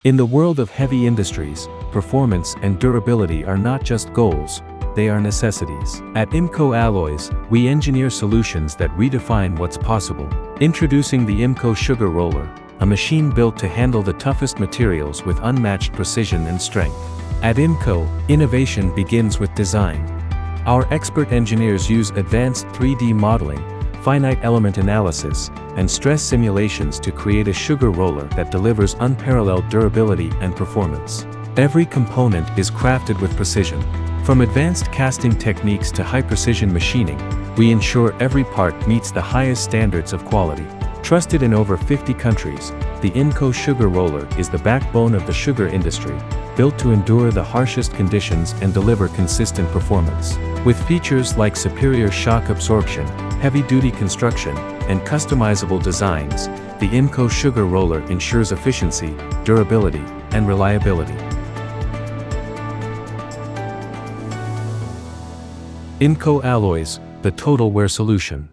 In the world of heavy industries, performance and durability are not just goals, they are necessities. At IMCO Alloys, we engineer solutions that redefine what's possible. Introducing the IMCO Sugar Roller, a machine built to handle the toughest materials with unmatched precision and strength. At IMCO, innovation begins with design. Our expert engineers use advanced 3D modeling, finite element analysis, and stress simulations to create a sugar roller that delivers unparalleled durability and performance. Every component is crafted with precision. From advanced casting techniques to high-precision machining, we ensure every part meets the highest standards of quality. Trusted in over 50 countries, the IMCO Sugar Roller is the backbone of the sugar industry, built to endure the harshest conditions and deliver consistent performance. With features like superior shock absorption, heavy-duty construction, and customizable designs, the IMCO Sugar Roller ensures efficiency, durability, and reliability. IMCO Alloys, the total wear solution.